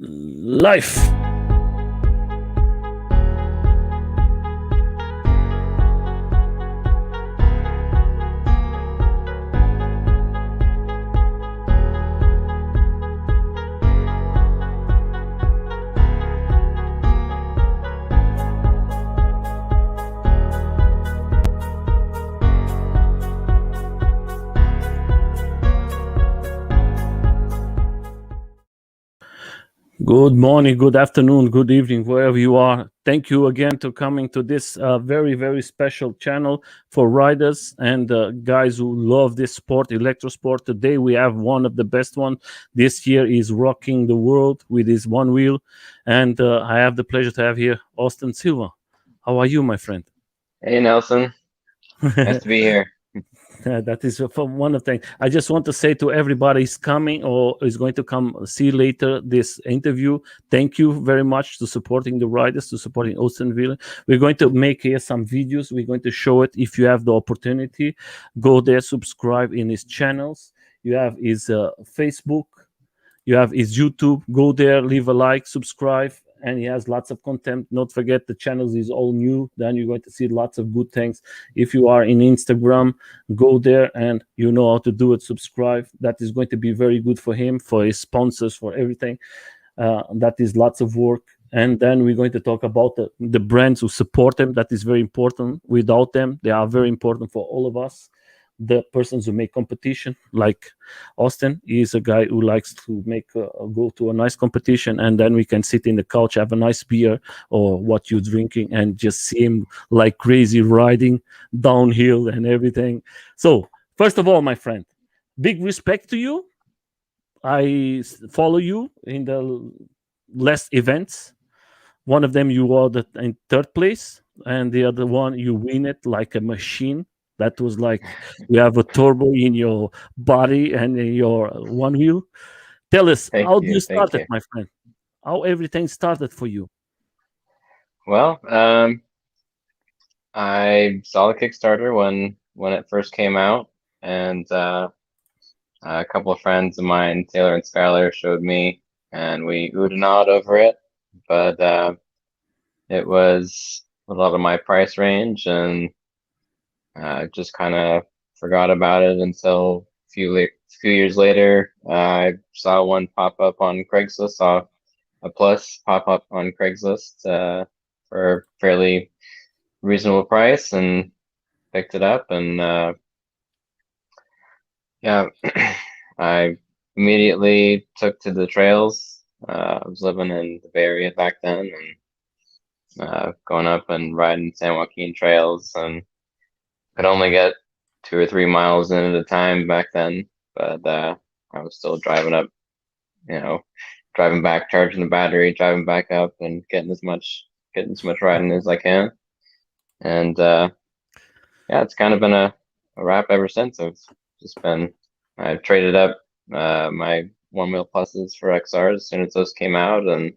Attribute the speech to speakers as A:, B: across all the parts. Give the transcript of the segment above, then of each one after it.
A: Life. Good morning, good afternoon, good evening, wherever you are. Thank you again for coming to this very, very special channel for riders and guys who love this sport, electro sport. Today we have one of the best ones. This year is rocking the world with his one wheel. And I have the pleasure to have here Austen Silva. How are you, my friend?
B: Hey Nelson, nice to be here.
A: That is from one of the things. I just want to say to everybody who's coming or is going to come see later this interview, thank you very much to supporting the riders, to supporting Austen Silva. We're going to make here some videos. We're going to show it. If you have the opportunity, go there, subscribe in his channels. You have his Facebook, you have his YouTube. Go there, leave a like, subscribe, and he has lots of content. Not forget the channels is all new. Then you're going to see lots of good things. If you are in Instagram, go there and you know how to do it. Subscribe. That is going to be very good for him, for his sponsors, for everything. That is lots of work. And then we're going to talk about the brands who support them. That is very important. Without them, they are very important for all of us. The persons who make competition, like Austen, he is a guy who likes to make go to a nice competition, and then we can sit in the couch, have a nice beer or what you're drinking, and just see him like crazy riding downhill and everything. So, first of all, my friend, big respect to you. I follow you in the last events. One of them you were in third place, and the other one you win it like a machine. That was like you have a turbo in your body and in your one wheel. Tell us,
B: Thank
A: how do you
B: you,
A: start
B: thank
A: it,
B: you.
A: my friend? How everything started for you?
B: Well, I saw the Kickstarter when it first came out, and a couple of friends of mine, Taylor and Skylar, showed me, and we oohed and awed over it. But it was a lot of my price range, and just kind of forgot about it until few years later. I saw one pop up on Craigslist, saw a plus pop up on Craigslist for a fairly reasonable price, and picked it up. And yeah, I immediately took to the trails. I was living in the Bay Area back then, and going up and riding San Joaquin trails, and could only get 2 or 3 miles in at a time back then. But I was still driving up, driving back, charging the battery, driving back up, and getting as much riding as I can. And yeah, it's kind of been a wrap ever since. I've traded up my one wheel pluses for XRs as soon as those came out, and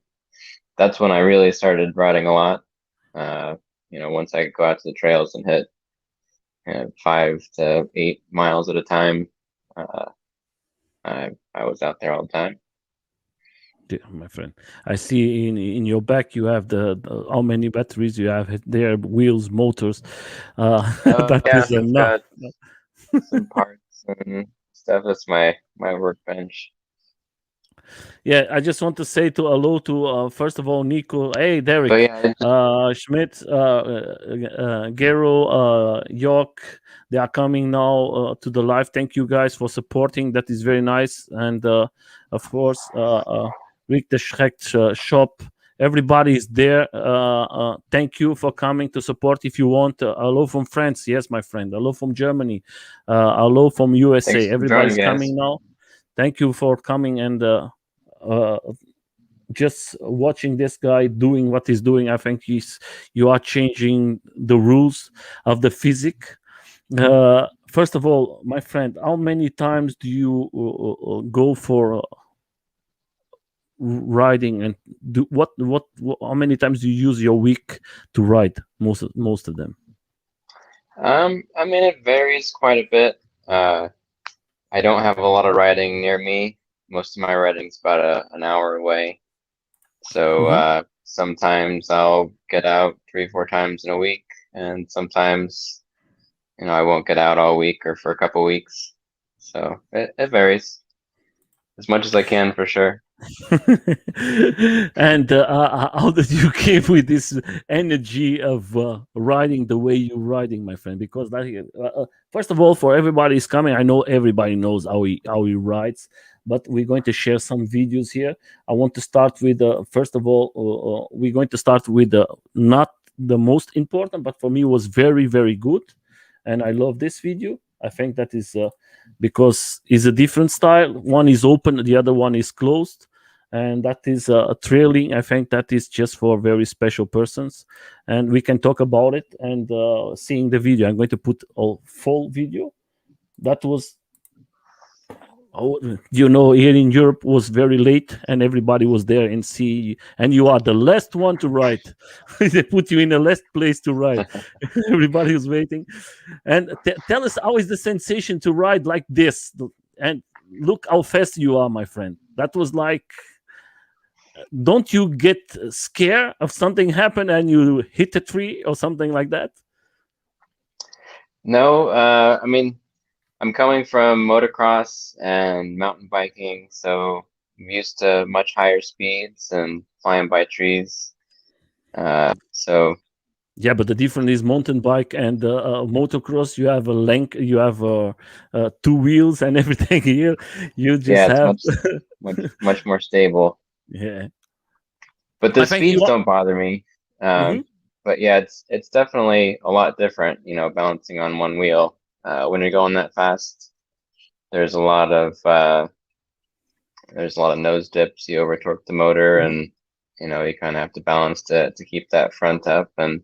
B: that's when I really started riding a lot. Once I go out to the trails and hit 5 to 8 miles at a time, I was out there all the time.
A: Yeah, my friend, I see in your back you have the how many batteries you have there, wheels, motors. That
B: Yeah,
A: is
B: I've
A: enough.
B: got some parts and stuff. That's my workbench.
A: Yeah, I just want to say to hello to first of all Nico. Hey,
B: But
A: Derek,
B: yeah,
A: Schmidt, Gero, York. They are coming now to the live. Thank you guys for supporting. That is very nice. And of course, Rick the Schreck shop. Everybody is there. Thank you for coming to support. If you want, hello from France. Yes, my friend. Hello from Germany. Hello from USA.
B: thanks for
A: Everybody's
B: joining, guys.
A: coming now. Thank you for coming and just watching this guy doing what he's doing. I think you are changing the rules of the physics. First of all, my friend, how many times do you go for riding, and do what how many times do you use your week to ride? Most of them.
B: I mean, it varies quite a bit. I don't have a lot of riding near me, most of my riding's about an hour away. So
A: Mhm.
B: sometimes I'll get out 3, 4 times in a week, and sometimes I won't get out all week or for a couple weeks. So it varies as much as I can for sure.
A: And how did you came with this energy of riding the way you're riding, my friend? Because that first of all, for everybody who's coming, I know everybody knows how he rides, but we're going to share some videos here. I want to start with first of all, we're going to start with not the most important, but for me was very very good, and I love this video. I think that is because it's a different style. One is open, the other one is closed, and that is a trailing. I think that is just for very special persons, and we can talk about it and seeing the video. I'm going to put a full video. That was, oh, here in Europe was very late and everybody was there and see, and you are the last one to ride. They put you in the last place to ride. Everybody was waiting. And tell us, how is the sensation to ride like this? And look how fast you are, my friend. That was like, don't you get scared of something happen and you hit a tree or something like that?
B: No, I mean, I'm coming from motocross and mountain biking, so I'm used to much higher speeds and flying by trees. So
A: Yeah, but the difference is mountain bike and motocross. You have a length, you have two wheels and everything. Here, you just
B: yeah, it's
A: have.
B: much more stable.
A: Yeah,
B: But
A: I
B: the
A: think you
B: speeds
A: are.
B: don't bother me.
A: Mhm.
B: But yeah, it's definitely a lot different, balancing on one wheel. When you're going that fast, there's a lot of nose dips. You over torque the motor,
A: Mhm.
B: and you kind of have to balance to keep that front up. And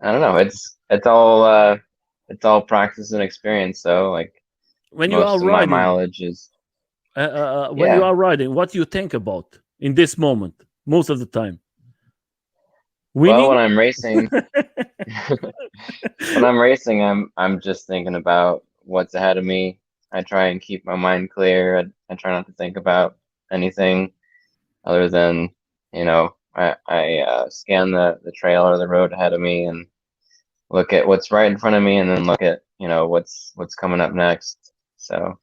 B: I don't know, it's all practice and experience. So like
A: When you are
B: most of my
A: riding,
B: mileage is
A: when you
B: yeah.
A: are riding, what do you think about in this moment? Most of the time,
B: Well, when
A: winning.
B: I'm racing, when I'm racing, I'm just thinking about what's ahead of me. I try and keep my mind clear. I try not to think about anything other than, I scan the trail or the road ahead of me and look at what's right in front of me, and then look at, what's coming up next. So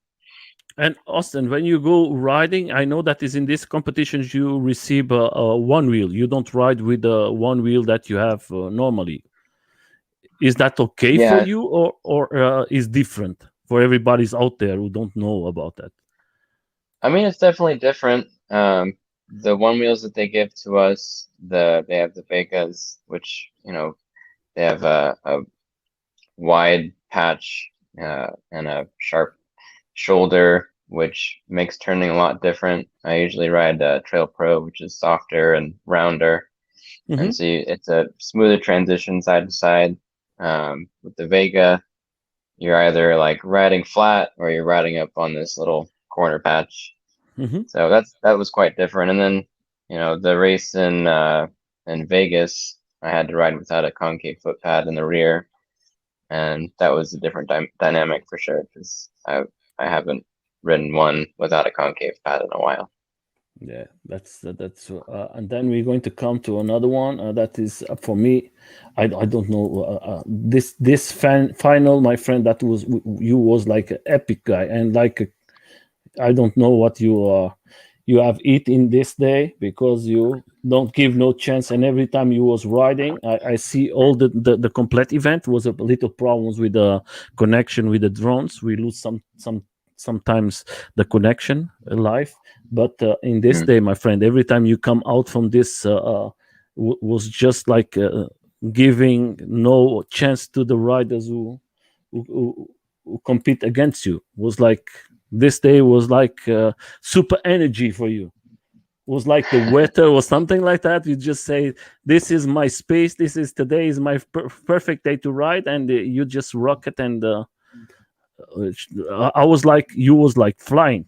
A: And Austin, when you go riding, I know that is in these competitions you receive a one wheel. You don't ride with the one wheel that you have normally. Is that okay for
B: yeah,
A: you, or is different for everybody's out there who don't know about that?
B: I mean, it's definitely different. The one wheels that they give to us, they have the Vegas, which, they have a wide patch and a sharp shoulder, which makes turning a lot different. I usually ride Trail Pro, which is softer and rounder, and
A: Hmm.
B: so it's a smoother transition side to side. With the Vega, you're either like riding flat or you're riding up on this little corner patch.
A: Hmm.
B: So that was quite different. And then, the race in Vegas, I had to ride without a concave foot pad in the rear, and that was a different dynamic for sure because I haven't ridden one without a concave pad in a while.
A: Yeah, that's and then we're going to come to another one that is for me. I don't know this final, my friend. That was you was like an epic guy, and like I don't know what you have eat in this day because you don't give no chance. And every time you was riding, I see all the complete event was a little problems with the connection with the drones. We lose sometimes the connection live. But in this
B: Mm.
A: day, my friend, every time you come out from this was just like giving no chance to the riders who compete against you. Was like this day was like super energy for you. Was like the weather or something like that. You just say, "This is my space. This is today is my perfect day to ride," and you just rock it. And I was like, you was like flying.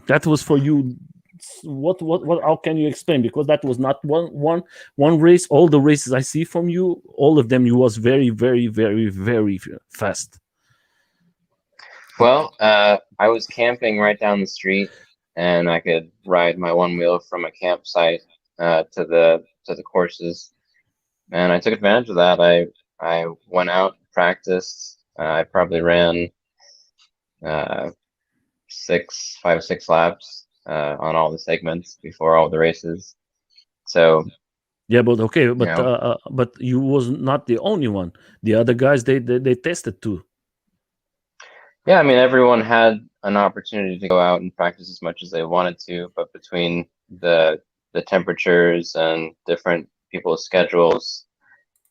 A: That was for you. What? How can you explain? Because that was not one race. All the races I see from you, all of them, you was very, very, very, very fast.
B: Well, I was camping right down the street, and I could ride my one wheel from a campsite to the courses, and I took advantage of that. I went out, practiced. I probably ran uh, 6 laps on all the segments before all the races. So
A: Yeah, but okay,
B: you know,
A: but you was not the only one. The other guys they tested too.
B: yeah, I mean, everyone had an opportunity to go out and practice as much as they wanted to, but between the temperatures and different people's schedules,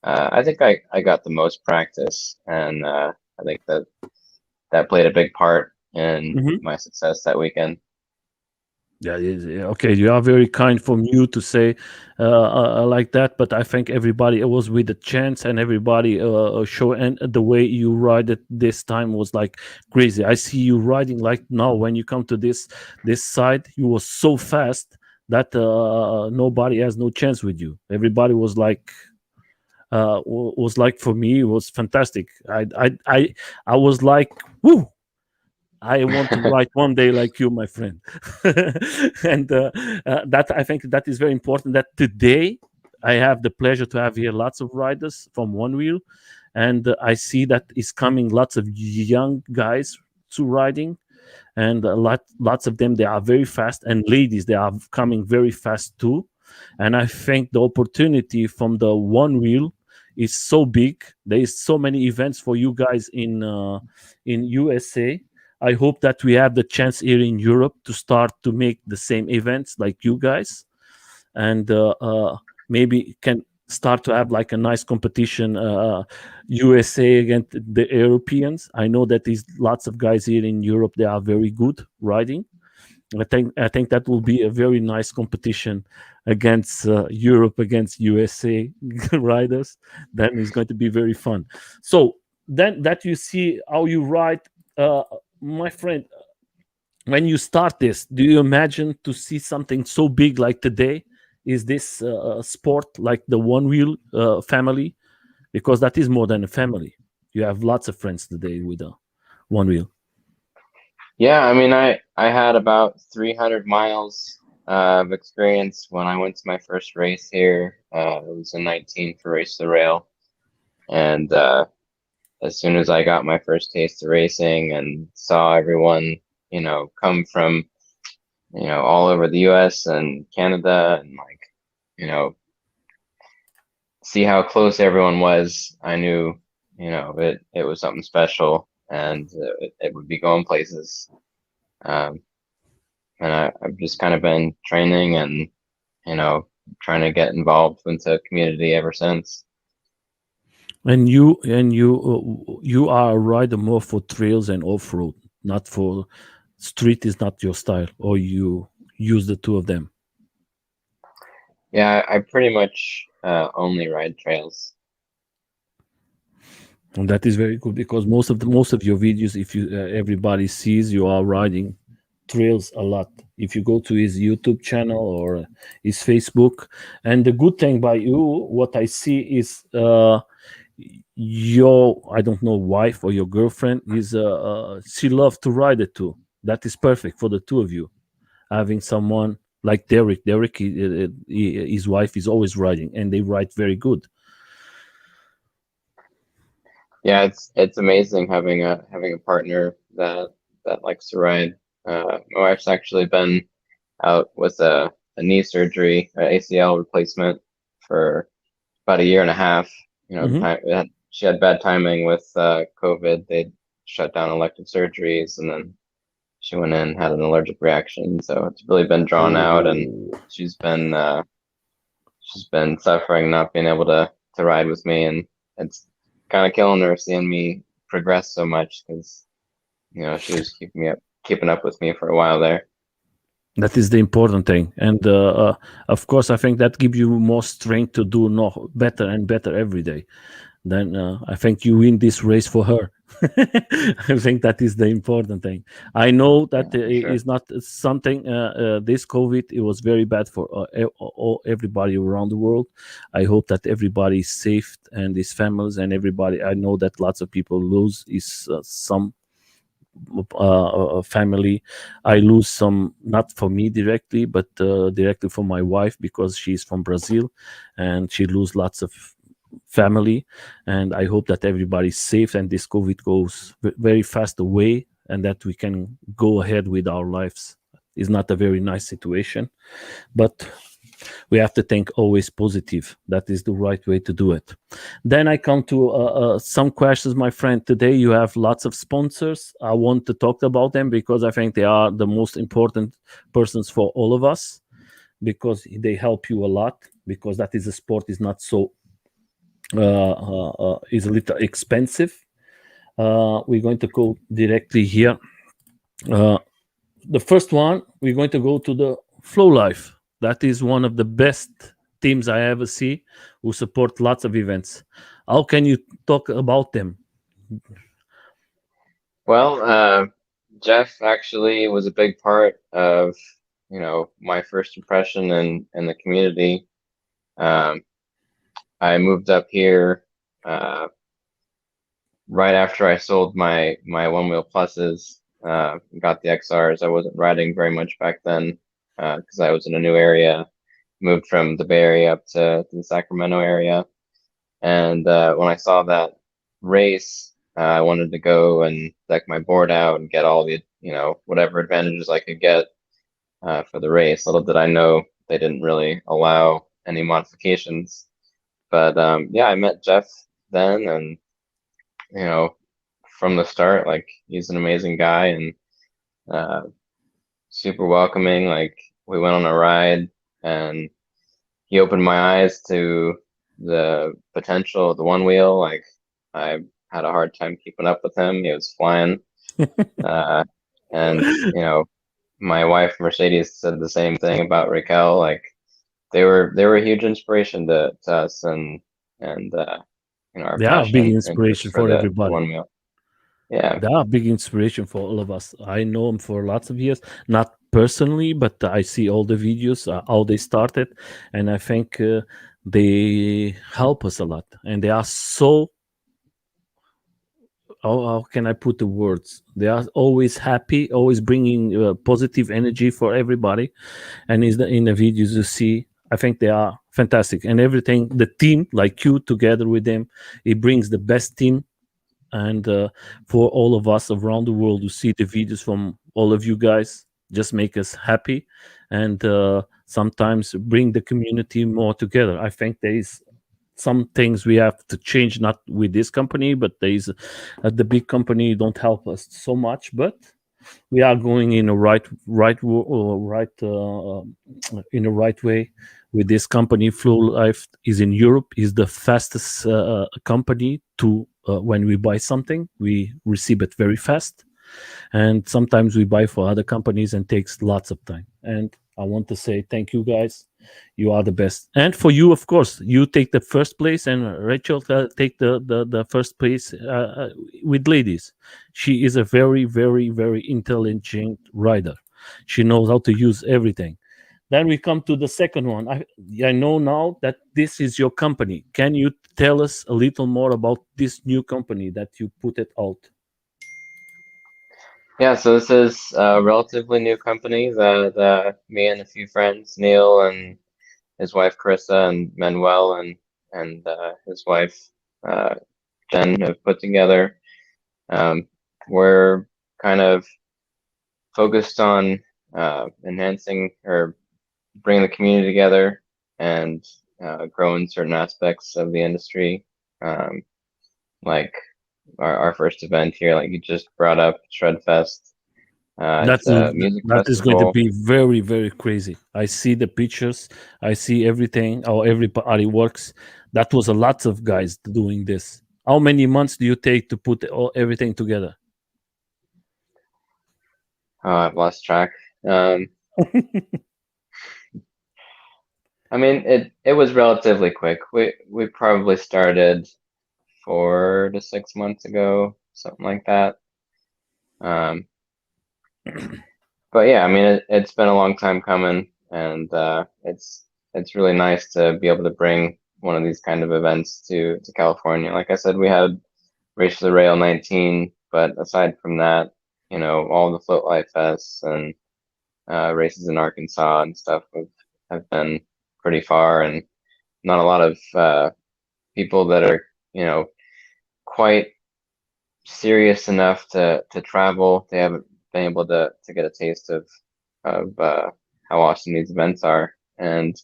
B: I think I got the most practice, and I think that played a big part in
A: Mhm.
B: my success that weekend.
A: Yeah, okay. You are very kind from you to say like that, but I think everybody it was with a chance, and everybody show, and the way you ride it this time was like crazy. I see you riding like now when you come to this side, you was so fast that nobody has no chance with you. Everybody was like for me it was fantastic. I was like, woo, I want to write one day like you, my friend. And that I think that is very important. That today I have the pleasure to have here lots of riders from Onewheel, and I see that is coming lots of young guys to riding, and lots of them they are very fast, and ladies they are coming very fast too. And I think the opportunity from the Onewheel is so big. There is so many events for you guys in USA. I hope that we have the chance here in Europe to start to make the same events like you guys, and maybe can start to have like a nice competition, USA against the Europeans. I know that there's lots of guys here in Europe. They are very good riding. I think that will be a very nice competition against Europe against USA riders. Then it's going to be very fun. So then that you see how you ride, uh, my friend. When you start this, do you imagine to see something so big like today? Is this sport like the Onewheel family? Because that is more than a family. You have lots of friends today with a Onewheel.
B: Yeah, I mean, I had about 300 miles of experience when I went to my first race here. It was in 19 for Race the Rail, and as soon as I got my first taste of racing and saw everyone, come from, all over the US and Canada and like, you know, see how close everyone was, I knew, it was something special and it would be going places. Um, and I've just kind of been training and, you know, trying to get involved into the community ever since.
A: And you are a rider more for trails and off road, not for street. Is not your style, or you use the two of them.
B: Yeah, I pretty much only ride trails.
A: And that is very good because most of your videos, if you everybody sees you are riding trails a lot. If you go to his YouTube channel or his Facebook, and the good thing by you, what I see is your, I don't know, wife or your girlfriend is she loves to ride it too. That is perfect for the two of you, having someone like Derek. Derek, his wife is always riding, and they ride very good.
B: Yeah, it's amazing having a partner that likes to ride. My wife's actually been out with a knee surgery, ACL replacement for about a year and a half.
A: Hmm.
B: She had bad timing with COVID. They shut down elective surgeries, and then she went in had an allergic reaction. So it's really been drawn out, and
A: Oh,
B: she's been suffering not being able to ride with me, and it's kind of killing her seeing me progress so much because she was keeping up with me for a while there.
A: that is the important thing, and of course, I think that gives you more strength to do no better and better every day. Then I think you win this race for her. I think that is the important thing. I know that
B: Yeah, for
A: it
B: sure.
A: is not something. This COVID, it was very bad for everybody around the world. I hope that everybody is safe and his families and everybody. I know that lots of people lose is some family. I lose some, not for me directly, but directly for my wife, because she's from Brazil, and she lose lots of family. And I hope that everybody's safe and this COVID goes very fast away, and that we can go ahead with our lives. It's not a very nice situation, but we have to think always positive. That is the right way to do it. Then I come to some questions, my friend. Today you have lots of sponsors. I want to talk about them because I think they are the most important persons for all of us, because they help you a lot, because that is a sport is not so is a little expensive. We're going to go directly here. Uh, the first one, we're going to go to the Flow Life. That is one of the best teams I ever see, who support lots of events. How can you talk about them?
B: Well, Jeff actually was a big part of, my first impression in the community. Um, I moved up here right after I sold my Onewheel Pluses, got the XRs. I wasn't riding very much back then because I was in a new area. Moved from the Bay Area up to the Sacramento area, and when I saw that race, I wanted to go and deck my board out and get all the whatever advantages I could get for the race. Little did I know they didn't really allow any modifications. But yeah, I met Jeff then, and you know, from the start, like he's an amazing guy and uh, super welcoming. Like we went on a ride and he opened my eyes to the potential of the one wheel. Like I had a hard time keeping up with him. He was flying. Uh, and my wife Mercedes said the same thing about Raquel. Like they were a huge inspiration to us and our
A: They are a big
B: passion and interest
A: inspiration
B: for
A: for
B: the
A: everybody.
B: one wheel. Yeah.
A: They are a big inspiration for all of us. I know them for lots of years, not personally, but I see all the videos, how they started, and I think they help us a lot. And they are so, how can I put the words? They are always happy, always bringing positive energy for everybody. And in the videos you see, I think they are fantastic. And everything, the team, like you, together with them, it brings the best team. And for all of us around the world to see the videos from all of you guys, just make us happy, and sometimes bring the community more together. I think there is some things we have to change, not with this company, but there's the big company don't help us so much, but we are going in a in a right way with this company. Flow Life is in Europe, is the fastest company to when we buy something, we receive it very fast. And sometimes we buy for other companies and takes lots of time. And I want to say thank you guys. You are the best. And for you, of course, you take the first place, and Rachel take the first place with ladies. She is a very, very, very intelligent rider. She knows how to use everything. Then we come to the second one. I know now that this is your company. Can you tell us a little more about this new company that you put it out?
B: Yeah, so this is a relatively new company that me and a few friends, Neil and his wife Carissa and Manuel and his wife uh, Jen have put together. We're kind of focused on enhancing or bringing the community together and growing certain aspects of the industry. Like our first event here, like you just brought up, Shredfest. It's
A: That's
B: a music
A: that is going to
B: festival.
A: be very, very crazy. I see the pictures. I see everything. How everybody works. That was a lot of guys doing this. How many months do you take to put everything together?
B: Oh, I've lost track. Um, I mean, it was relatively quick. We probably started 4 to 6 months ago, something like that. Um, but yeah, I mean, it's been a long time coming, and it's really nice to be able to bring one of these kind of events to California. Like I said, we had Race to the Rail 19, but aside from that, all the Float Life Fests and races in Arkansas and stuff have been pretty far, and not a lot of people that are quite serious enough to travel. They haven't been able to get a taste of how awesome these events are, and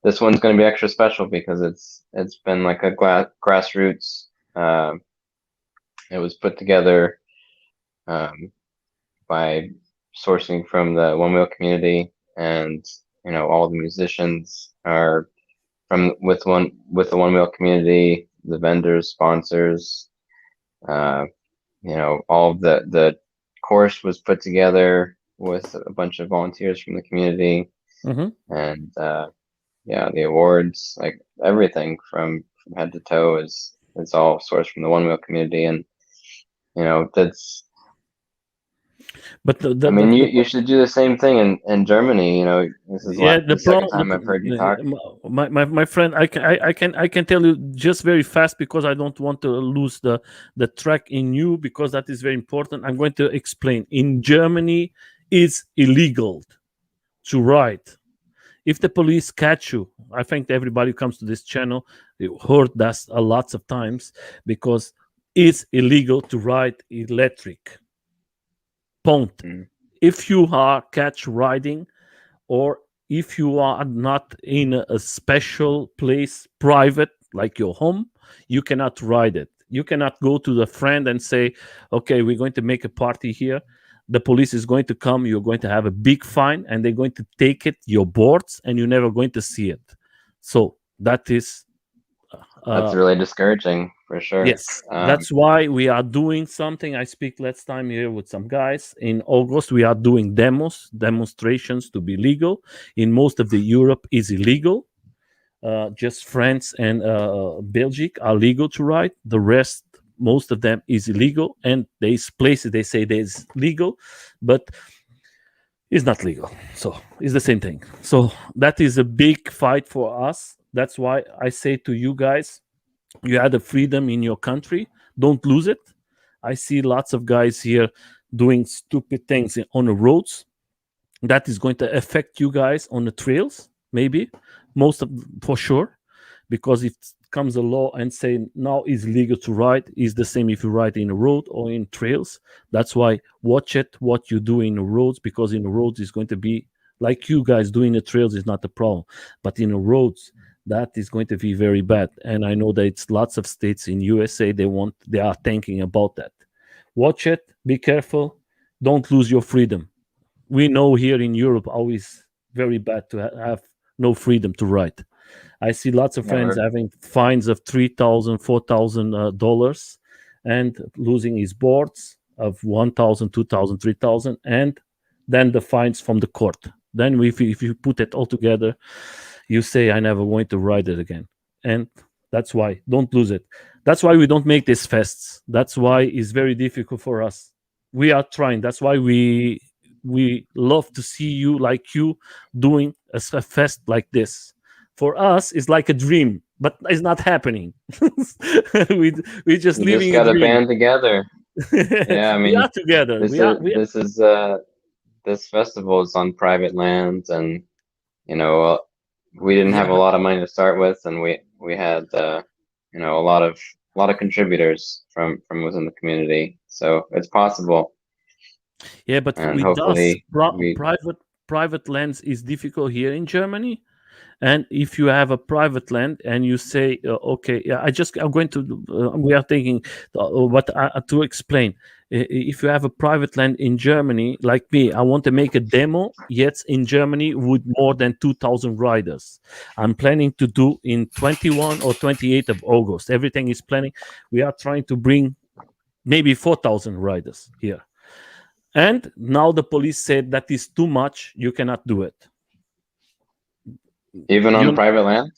B: this one's going to be extra special because it's been like a grassroots. It was put together by sourcing from the Onewheel community, and all the musicians are from with the Onewheel community, the vendors, sponsors. All of the course was put together with a bunch of volunteers from the community, and the awards, like everything from head to toe is all sourced from the Onewheel community, and that's.
A: But
B: I mean, you should do the same thing in Germany. This is the second time I've heard you talk.
A: My friend, I can tell you just very fast, because I don't want to lose the track in you, because that is very important. I'm going to explain. In Germany, it's illegal to ride. If the police catch you, I think everybody who comes to this channel, you heard that a lots of times, because it's illegal to ride electric. Point. If you are catch riding, or if you are not in a special place, private, like your home, you cannot ride it. You cannot go to the friend and say, okay, we're going to make a party here. The police is going to come, you're going to have a big fine, and they're going to take it, your boards, and you're never going to see it. So that is...
B: that's really discouraging, for sure.
A: Yes, that's why we are doing something. I speak last time here with some guys. In August, we are doing demonstrations to be legal. In most of the Europe is illegal. Just France and Belgium are legal to ride. The rest, most of them, is illegal. And there's places they say there's legal, but it's not legal. So it's the same thing. So that is a big fight for us. That's why I say to you guys, you had the freedom in your country. Don't lose it. I see lots of guys here doing stupid things on the roads. That is going to affect you guys on the trails, maybe, for sure, because if comes a law and say now it's legal to ride, is the same if you ride in a road or in trails. That's why watch it what you do in the roads, because in the roads is going to be like you guys doing the trails is not a problem, but in the roads that is going to be very bad. And I know that it's lots of states in USA they are thinking about that. Watch it, be careful, don't lose your freedom. We know here in Europe always very bad to have no freedom to ride. I see lots of friends having fines of $3,000, $4,000 and losing his boards of $1,000, $2,000, $3,000, and then the fines from the court. Then if you put it all together, you say, I never going to ride it again. And that's why, don't lose it. That's why we don't make these fests. That's why it's very difficult for us. We are trying. That's why we love to see you doing a fest like this. For us, it's like a dream, but it's not happening. we just living.
B: We just got to band together. Yeah, I mean,
A: we are together.
B: This festival is on private lands, and we didn't have a lot of money to start with, and we had a lot of contributors from within the community, so it's possible.
A: Yeah, but private lands is difficult here in Germany. And if you have a private land and you say, okay, yeah, I'm going to, we are thinking, to explain, if you have a private land in Germany, like me, I want to make a demo, yet in Germany with more than 2,000 riders. I'm planning to do in 21 or 28 of August. Everything is planning. We are trying to bring maybe 4,000 riders here. And now the police said that is too much. You cannot do it.
B: Even on private land?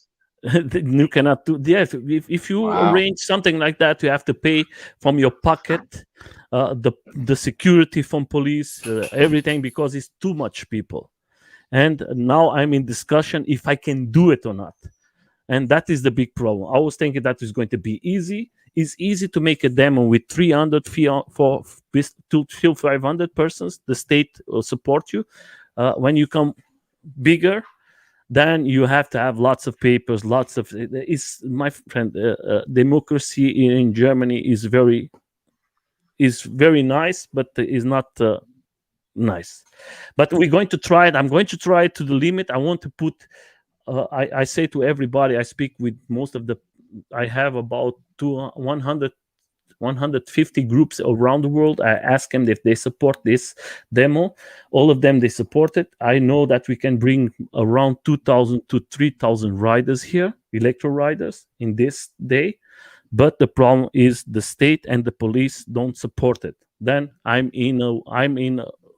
A: You cannot do. Yes, if you arrange something like that, you have to pay from your pocket, the security from police, everything, because it's too much people. And now I'm in discussion if I can do it or not. And that is the big problem. I was thinking that is going to be easy. It's easy to make a demo with 300 for to 500 persons. The state will support you. When you come bigger, then you have to have lots of papers, lots of. It's my friend. Democracy in Germany is very nice, but is not nice. But we're going to try it. I'm going to try it to the limit. I want to put. I say to everybody I speak with, most of the. I have about 150 groups around the world. I ask them if they support this demo. All of them, they support it. I know that we can bring around 2,000 to 3,000 riders here, electro riders, in this day. But the problem is the state and the police don't support it. Then I'm in a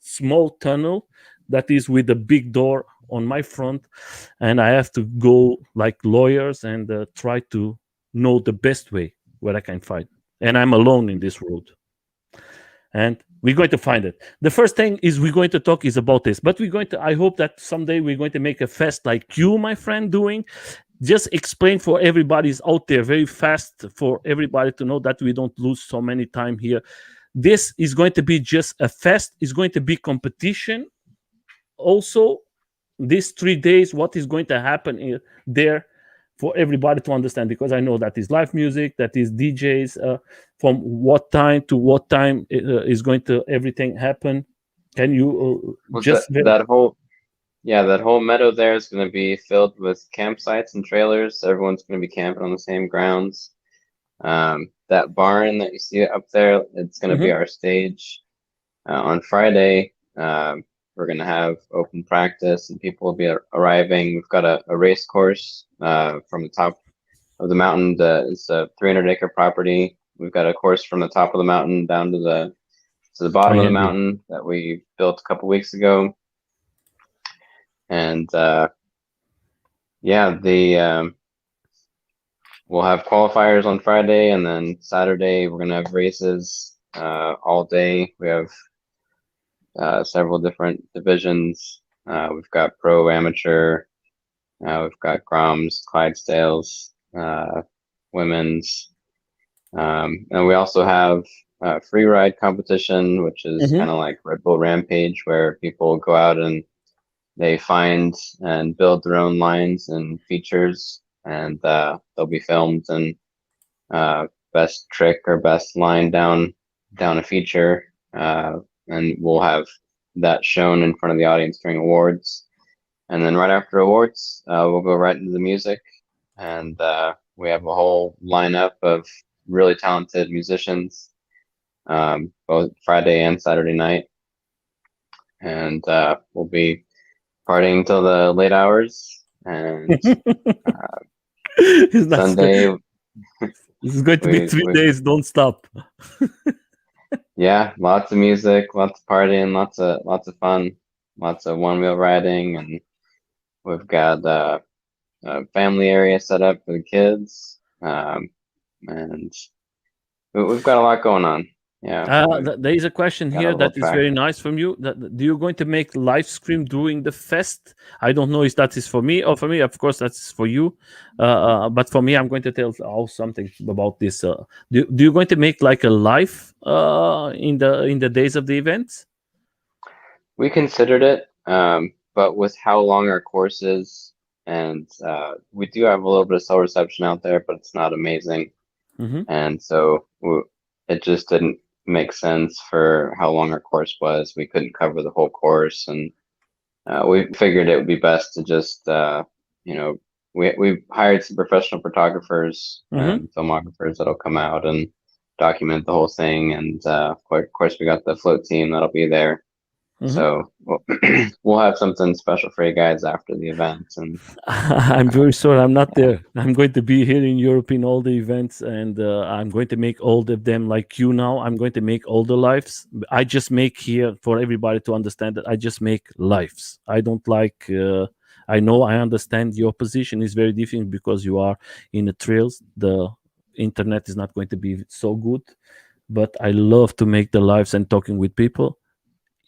A: small tunnel that is with a big door on my front, and I have to go like lawyers and try to know the best way where I can find. And I'm alone in this road. And we're going to find it. The first thing is we're going to talk is about this, but I hope that someday we're going to make a fest like you, my friend, doing. Just explain for everybody's out there very fast for everybody to know that we don't lose so many time here. This is going to be just a fest. It's going to be competition. Also, these 3 days, what is going to happen there for everybody to understand, because I know that is live music, that is DJs, from what time to what time is going to everything happen. Can you just
B: that whole meadow there is going to be filled with campsites and trailers. Everyone's going to be camping on the same grounds. That barn that you see up there, it's going to be our stage. On Friday, we're going to have open practice and people will be arriving. We've got a race course from the top of the mountain. It's a 300-acre property. We've got a course from the top of the mountain down to the bottom of the mountain that we built a couple weeks ago. And we'll have qualifiers on Friday, and then Saturday we're going to have races all day. We have several different divisions. We've got pro, amateur, we've got Groms, Clydesdales, women's, and we also have free ride competition, which is kind of like Red Bull Rampage, where people go out and they find and build their own lines and features, and they'll be filmed, and best trick or best line down a feature, and we'll have that shown in front of the audience during awards. And then right after awards, we'll go right into the music, and we have a whole lineup of really talented musicians, both Friday and Saturday night, and we'll be partying till the late hours. And Sunday,
A: this is going to be 3 days. Don't stop.
B: Yeah, lots of music, lots of partying, lots of fun, lots of one-wheel riding, and we've got a family area set up for the kids, and we've got a lot going on. Yeah.
A: There is a question here that is very nice from you. Do you going to make live stream during the fest? I don't know if that is for me or for me. Of course, that's for you. But for me, I'm going to tell something about this. Do you going to make like a live in the days of the event?
B: We considered it, but with how long our course is, and we do have a little bit of cell reception out there, but it's not amazing, and so it just didn't make sense for how long our course was. We couldn't cover the whole course, and we figured it would be best to just we hired some professional photographers and filmographers that'll come out and document the whole thing, and of course we got the float team that'll be there. So we'll have something special for you guys after the event. And
A: I'm very sorry I'm not there. I'm going to be here in Europe in all the events, and I'm going to make all of them like you now. I'm going to make all the lives. I just make here, for everybody to understand, that I just make lives. I don't like I know, I understand your position is very different because you are in the trails. The internet is not going to be so good, but I love to make the lives and talking with people.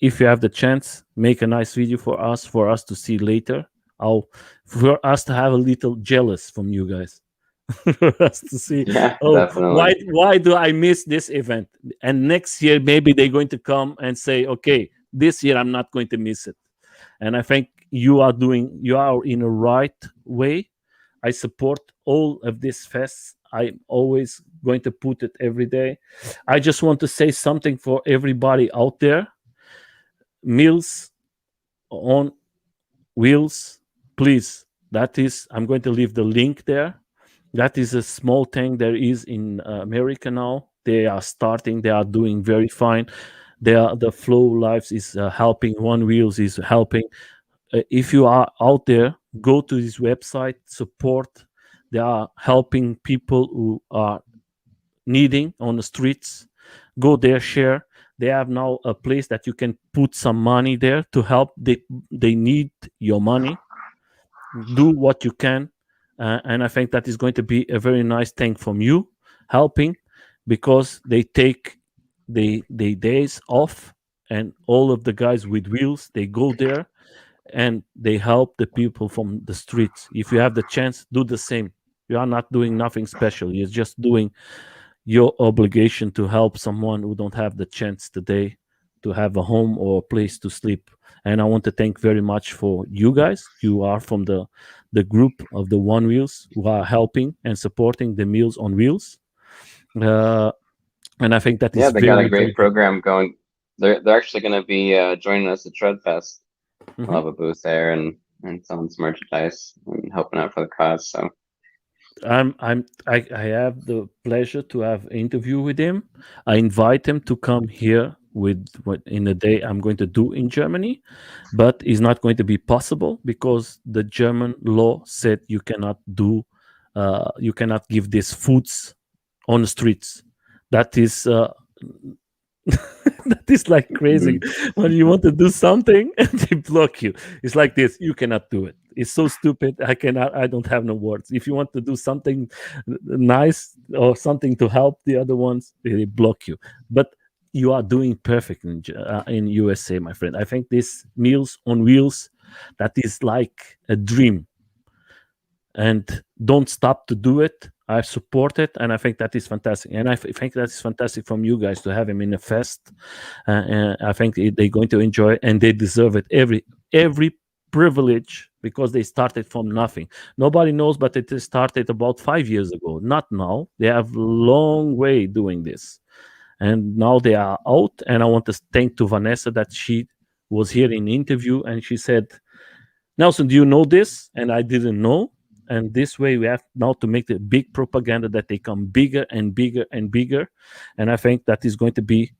A: If you have the chance, make a nice video for us to see later. For us to have a little jealous from you guys. for us to see.
B: Yeah,
A: Oh,
B: definitely.
A: why do I miss this event? And next year maybe they're going to come and say, okay, this year I'm not going to miss it. And I think you are in a right way. I support all of these fests. I'm always going to put it every day. I just want to say something for everybody out there. Meals on wheels, please. That is, I'm going to leave the link there. That is a small thing there is in America now. They are starting. They are doing very fine. The Flow Lives is helping. One Wheels is helping. If you are out there, go to this website, support. They are helping people who are needing on the streets. Go there, share. They have now a place that you can put some money there to help. They need your money. Do what you can, and I think that is going to be a very nice thing from you, helping, because they take the days off, and all of the guys with wheels, they go there and they help the people from the streets. If you have the chance, do the same. You are not doing nothing special. You're just doing your obligation to help someone who don't have the chance today to have a home or a place to sleep. And I want to thank very much for you guys. You are from the group of the One Wheels who are helping and supporting the Meals on Wheels. Uh, and I think that
B: Yeah,
A: is
B: they got a
A: very, very
B: great
A: good.
B: program going. They're actually going to be joining us at Shredfest. We'll
A: Mhm.
B: have a booth there and selling some merchandise and helping out for the cause. So
A: I have the pleasure to have interview with him. I invite him to come here with what in a day I'm going to do in Germany, but it's not going to be possible because the German law said you cannot give these foods on the streets. That is that is like crazy
B: mhm.
A: when you want to do something and they block you. It's like this, you cannot do it. It's so stupid. I don't have no words. If you want to do something nice or something to help the other ones, they block you. But you are doing perfect in USA, my friend. I think this Meals on Wheels, that is like a dream, and don't stop to do it. I support it, and I think that is fantastic. And think that is fantastic from you guys to have him in a fest. I think they're going to enjoy it, and they deserve it. Every privilege, because they started from nothing. Nobody knows, but it started about 5 years ago. Not now. They have long way doing this, and now they are out. And I want to thank to Vanessa that she was here in interview, and she said, Nelson, do you know this? And I didn't know. And this way, we have now to make the big propaganda that they come bigger and bigger and bigger. And I think that is going to be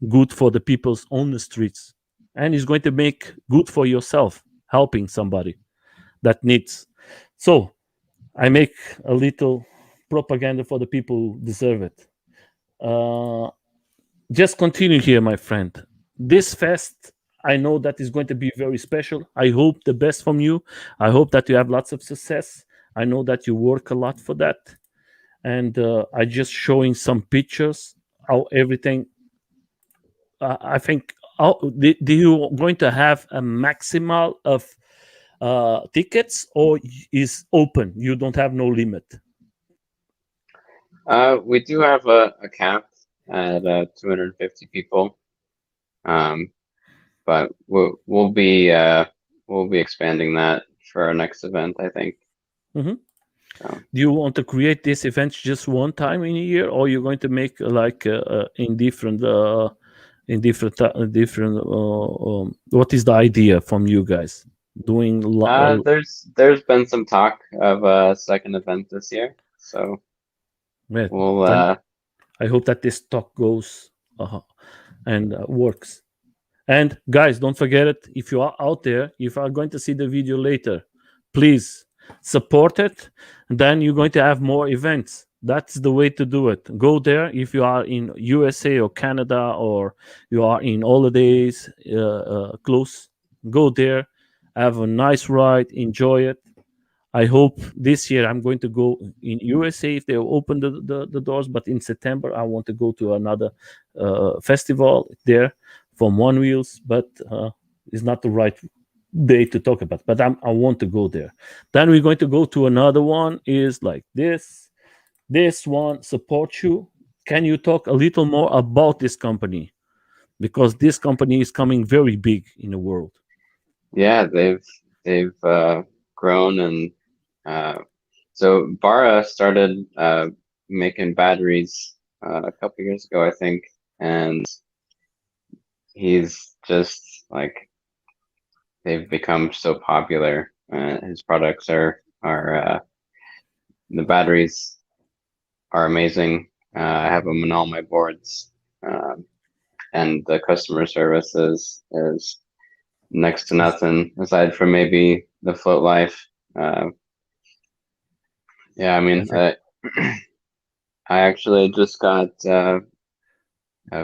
A: good for the peoples on the streets. And it's going to make good for yourself, helping somebody that needs. So I make a little propaganda for the people who deserve it. Uh, just continue here, my friend. This fest, I know that is going to be very special. I hope the best from you. I hope that you have lots of success. I know that you work a lot for that. And I just showing some pictures how everything. I think. Do you going to have a maximal of tickets, or is open? You don't have no limit.
B: We do have a cap at 250 people, um, but we'll be expanding that for our next event, I think.
A: Mhm.
B: So
A: Do you want to create this event just one time in a year, or you're going to make like in different what is the idea from you guys doing
B: there's been some talk of a second event this year, so
A: well,
B: we'll
A: then I hope that this talk goes and works. And guys, don't forget it. If you are out there, if you are going to see the video later, please support it. And then you're going to have more events. That's the way to do it. Go there if you are in USA or Canada, or you are in holidays close. Go there, have a nice ride, enjoy it. I hope this year I'm going to go in USA if they open the doors. But in September, I want to go to another festival there from One Wheels. But it's not the right day to talk about. But I want to go there. Then we're going to go to another one. Is like this. this one supports you. Can you talk a little more about this company? Because this company is coming very big in the world.
B: Yeah, they've grown, and so Bara started making batteries a couple years ago, I think, and he's just like they've become so popular. His products are the batteries are amazing. I have them in all my boards, and the customer service is next to nothing aside from maybe the float life. Yeah, I
A: I
B: mean,
A: think.
B: I actually just got a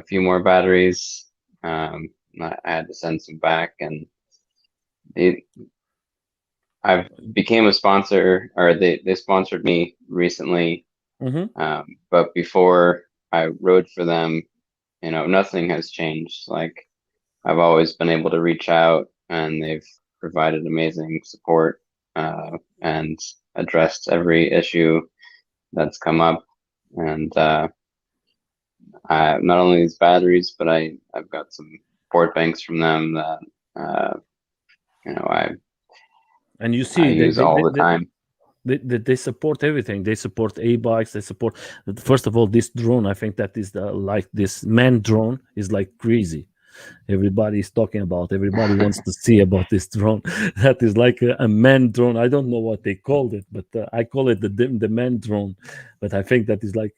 B: few more batteries. I had to send some back, and they, I've became a sponsor, or they sponsored me recently.
A: Mhm.
B: But before I rode for them, nothing has changed. Like I've always been able to reach out, and they've provided amazing support and addressed every issue that's come up. And not only these batteries, but I've got some board banks from them that uh, you know I
A: And you
B: I
A: see,
B: use all the time.
A: they support everything. They support e-bikes. They support. First of all, this drone. I think that is like this man drone is like crazy. Everybody is talking about. Everybody wants to see about this drone. That is like a man drone. I don't know what they called it, but I call it the man drone. But I think that is like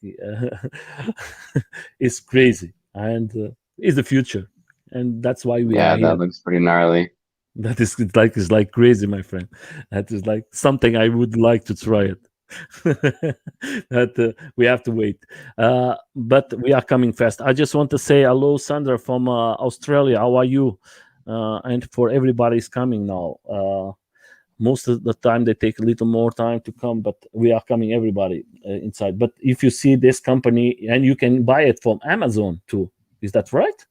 A: it's crazy and is the future, and that's why we are
B: Yeah,
A: here.
B: that looks pretty gnarly.
A: That is it's like crazy, my friend. That is like something I would like to try it. That we have to wait, but we are coming fast. I just want to say hello, Sandra from Australia. How are you? And for everybody's coming now. Most of the time they take a little more time to come, but we are coming everybody inside. But if you see this company, and you can buy it from Amazon too, is that right?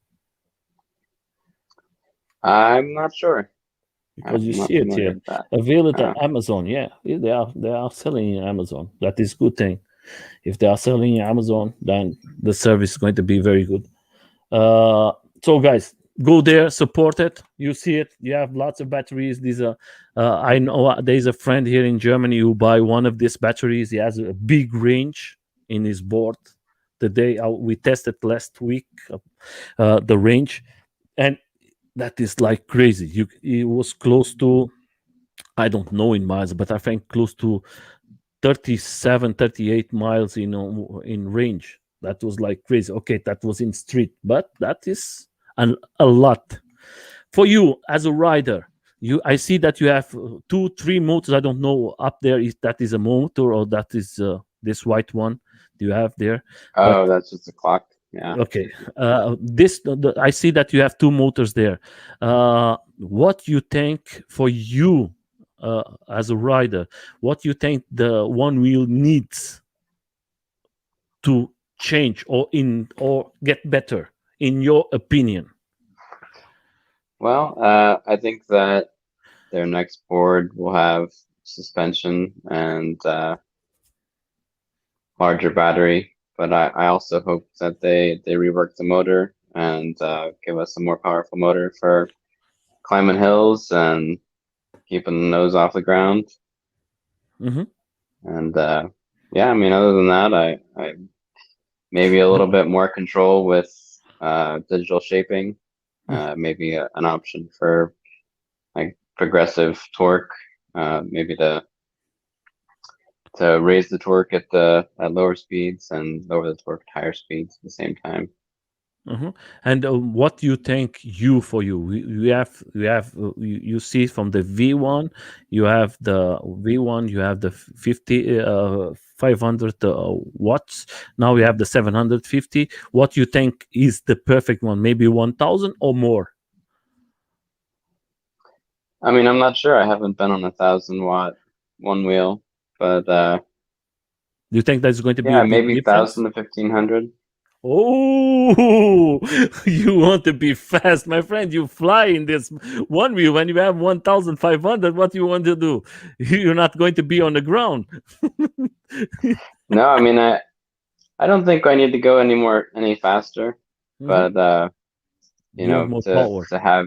B: I'm not sure.
A: Because you
B: I'm
A: see
B: not
A: it
B: familiar
A: here
B: with that.
A: available
B: Uh,
A: at Amazon. Yeah, they are selling in Amazon. That is good thing. If they are selling in Amazon, then the service is going to be very good. Uh, so guys, go there, support it. You see it. You have lots of batteries. These are. I know there's a friend here in Germany who buy one of these batteries. He has a big range in his board. The day we tested last week, the range, and that is like crazy. It was close to, I don't know in miles, but I think close to 37, 38 miles in range. That was like crazy. Okay, that was in street, but that is a lot for you as a rider. I see that you have two, three motors. I don't know up there if that is a motor or that is this white one you have there. But
B: oh, that's just a clock. Yeah.
A: okay, I see that you have two motors there. What you think for you as a rider? What you think the one wheel needs to change or get better, in your opinion?
B: Well, I think that their next board will have suspension and larger battery, but I also hope that they rework the motor and give us a more powerful motor for climbing hills and keeping the nose off the ground.
A: Hmm.
B: And yeah, I mean, other than that, I maybe a little bit more control with digital shaping. Maybe an option for like progressive torque, maybe to raise the torque at lower speeds and lower the torque at higher speeds at the same time.
A: Hmm. And what do you think for you? You see from the V1, you have the V1, you have the 50, 500 watts. Now we have the 750. What you think is the perfect one? Maybe 1,000 or more?
B: I mean, I'm not sure. I haven't been on 1,000 watt one wheel, but
A: Do you think that's going to be a
B: yeah,
A: big
B: maybe
A: difference?
B: 1,000 to 1,500.
A: Oh, you want to be fast, my friend. You fly in this one wheel when you have 1,500. What you want to do? You're not going to be on the ground.
B: No, I mean I don't think I need to go any faster,
A: Hmm.
B: but
A: You want more
B: to
A: power.
B: have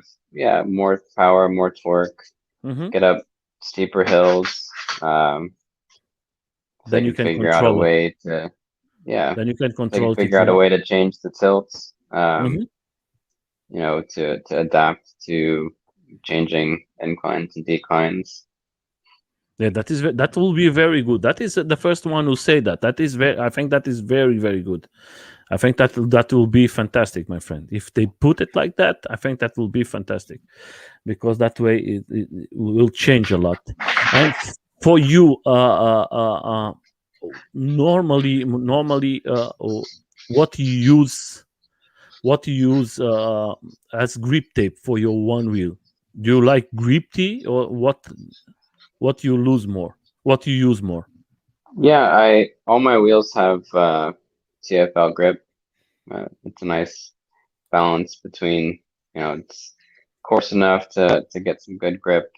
B: more power, more torque,
A: Hmm.
B: get up steeper hills. Um, if they
A: Then you
B: can
A: can
B: figure out a
A: control it.
B: way to yeah,
A: Then you can
B: if they can
A: control it if
B: figure out
A: you
B: a
A: want.
B: way to change the tilts.
A: Hmm.
B: To adapt to changing inclines and declines.
A: Yeah, that will be very good. That is the first one who say that. That is very. I think that is very very good. I think that will be fantastic, my friend. If they put it like that, I think that will be fantastic because that way it will change a lot. And for you, normally, what you use, what you use as grip tape for your one wheel? Do you like grip tee or what? What you lose more? What you use more?
B: Yeah, I all my wheels have TFL grip. It's a nice balance between it's coarse enough to get some good grip,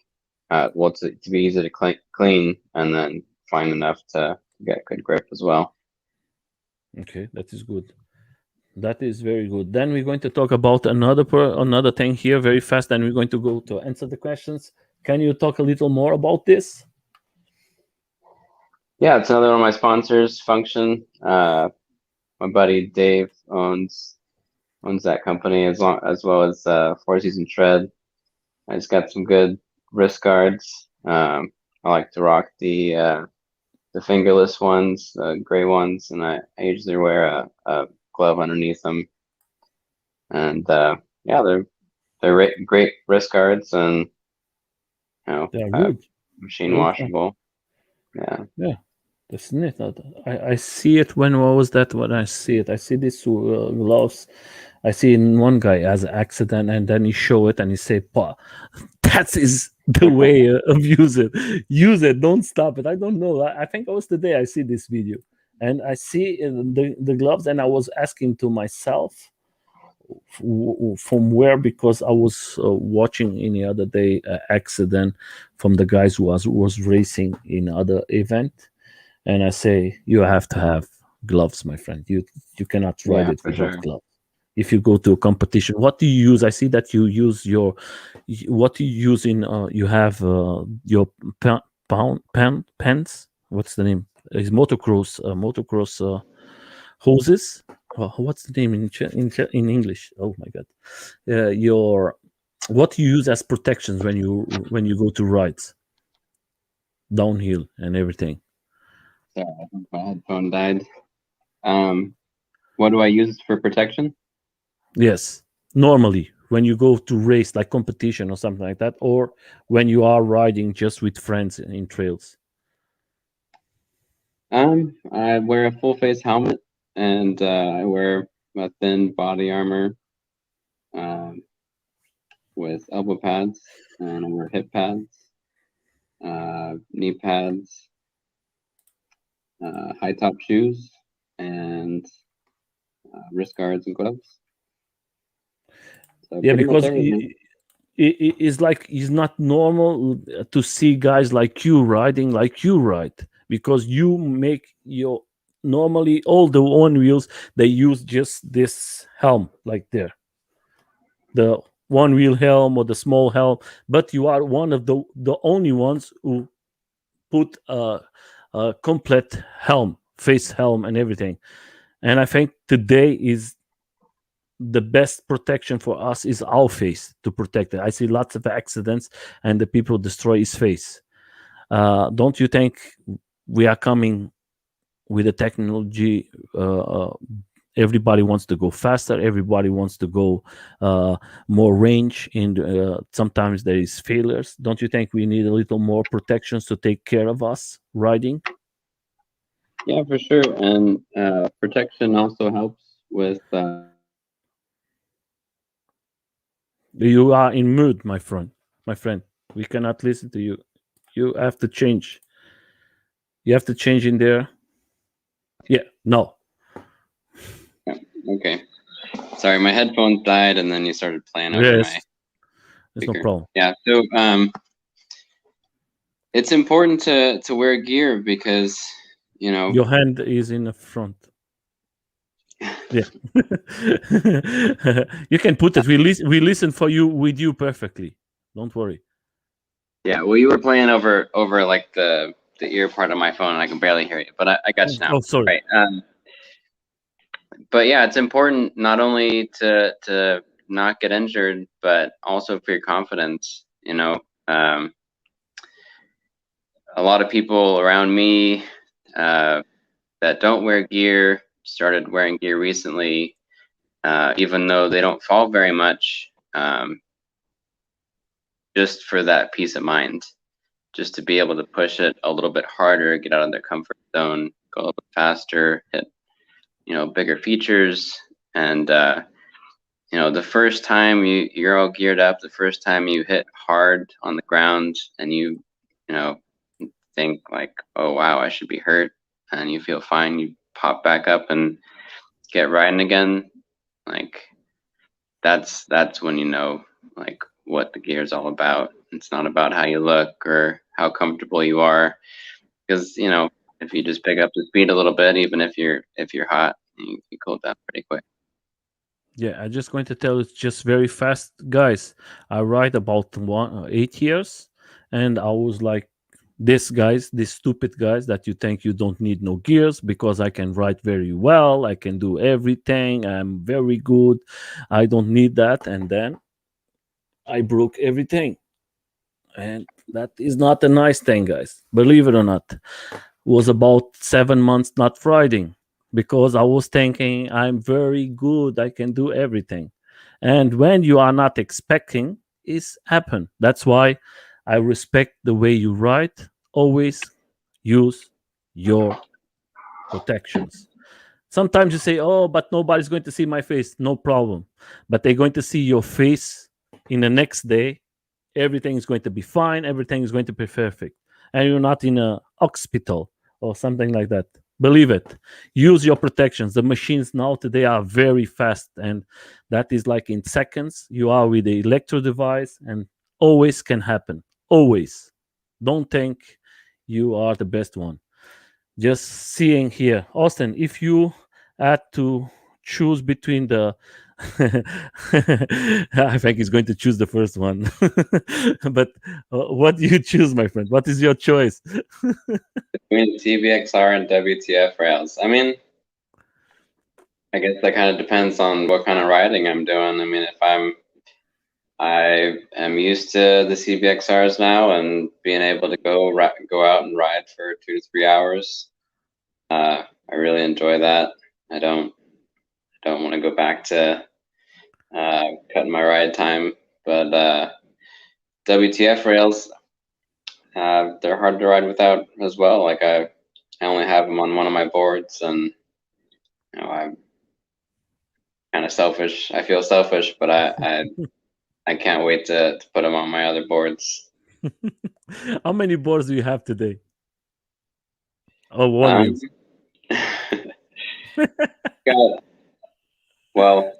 B: to be easy to clean, and then fine enough to get good grip as well.
A: Okay, that is good. That is very good. Then we're going to talk about another thing here very fast. Then we're going to go to answer the questions. Can you talk a little more about this?
B: Yeah, it's another one of my sponsors, Function. My buddy Dave owns that company as well as Four Season Tread. I just got some good wrist guards. I like to rock the fingerless ones, the gray ones, and I usually wear a glove underneath them. And yeah, great wrist guards and
A: They are good.
B: machine
A: Very fun.
B: washable. Yeah,
A: Yeah, that's neat. I see it when what was that? When I see it, I see this gloves. I see in one guy has an accident, and then he show it and he say, "Pa, that is the way of use it. Use it. Don't stop it." I don't know. I think it was the day I see this video, and I see the gloves, and I was asking to myself from where because I was watching any other day accident from the guys who was racing in other event, and I say you have to have gloves, my friend. You cannot ride
B: yeah,
A: it
B: for
A: without
B: sure.
A: gloves. If you go to a competition, what do you use? I see that you use what do you use in you have your pants. What's the name? Is motocross hoses. What's the name in English? Oh my god! Your what you use as protections when you go to rides downhill and everything.
B: Sorry, I think my headphone died. Um, what do I use for protection?
A: Yes, normally when you go to race like competition or something like that, or when you are riding just with friends in trails.
B: I wear a full face helmet and I wear a thin body armor um, with elbow pads, and I wear hip pads, knee pads, high top shoes, and wrist guards and gloves. So
A: Yeah,
B: pretty much
A: because
B: everything.
A: it's like it's not normal to see guys like you riding like you ride because you make your normally all the on wheels they use just this helm like there, the one wheel helm or the small helm, but you are one of the only ones who put a complete helm, face helm and everything. And I think today is the best protection for us is our face to protect it. I see lots of accidents and the people destroy his face. Don't you think we are coming with the technology? Everybody wants to go faster. Everybody wants to go more range, and sometimes there is failures. Don't you think we need a little more protections to take care of us riding?
B: Yeah, for sure. And protection also helps with
A: You are in mood, my friend. My friend, we cannot listen to you. You have to change. You have to change in there. Yeah, no.
B: yeah, okay. Sorry, my headphones died, and then you started playing over my
A: Yes, there's no
B: speaker.
A: problem.
B: Yeah, so it's important to wear gear because you know.
A: Your hand is in the front. Yeah. You can put it. We listen for you with you perfectly. Don't worry.
B: Yeah, well, you were playing over like the ear part of my phone, and I can barely hear you, but I got you now.
A: Oh, sorry.
B: Right. But yeah, it's important not only to not get injured, but also for your confidence. You know, a lot of people around me that don't wear gear started wearing gear recently, even though they don't fall very much, just for that peace of mind, just to be able to push it a little bit harder, get out of their comfort zone, go a little bit faster, hit, you know, bigger features. And you know, the first time you're all geared up, the first time you hit hard on the ground, and you know, think like, oh wow, I should be hurt, and you feel fine, you pop back up and get riding again, like that's when you know like what the gear is all about. It's not about how you look or how comfortable you are, because you know, if you just pick up the speed a little bit, even if you're hot, you cool down pretty quick.
A: Yeah, I'm just going to tell you just very fast, guys. I ride about 8 years, and I was like, this guys, these stupid guys that you think you don't need no gears because I can ride very well, I can do everything, I'm very good, I don't need that, and then I broke everything, and that is not a nice thing, guys. Believe it or not, was about 7 months not riding because I was thinking I'm very good, I can do everything. And when you are not expecting, it's happen. That's why I respect the way you ride. Always use your protections. Sometimes you say, "Oh, but nobody's going to see my face." No problem, but they're going to see your face in the next day. Everything is going to be fine. Everything is going to be perfect, and you're not in a hospital or something like that. Believe it. Use your protections. The machines now today are very fast, and that is like in seconds. You are with the electro device, and always can happen. Always. Don't think you are the best one. Just seeing here, Austin, if you had to choose between the I think he's going to choose the first one. But what do you choose, my friend? What is your choice?
B: Between TBXR and WTF rails, I mean, I guess that kind of depends on what kind of riding I'm doing. I mean, if I am used to the CBXRs now and being able to go out and ride for 2 to 3 hours. I really enjoy that. I don't want to go back to cutting my ride time, but WTF rails, they're hard to ride without as well. Like I only have them on one of my boards, and you know, I'm kind of selfish. I feel selfish, but I can't wait to put them on my other boards.
A: How many boards do you have today? Oh, one
B: Um,
A: wheels.
B: got, well,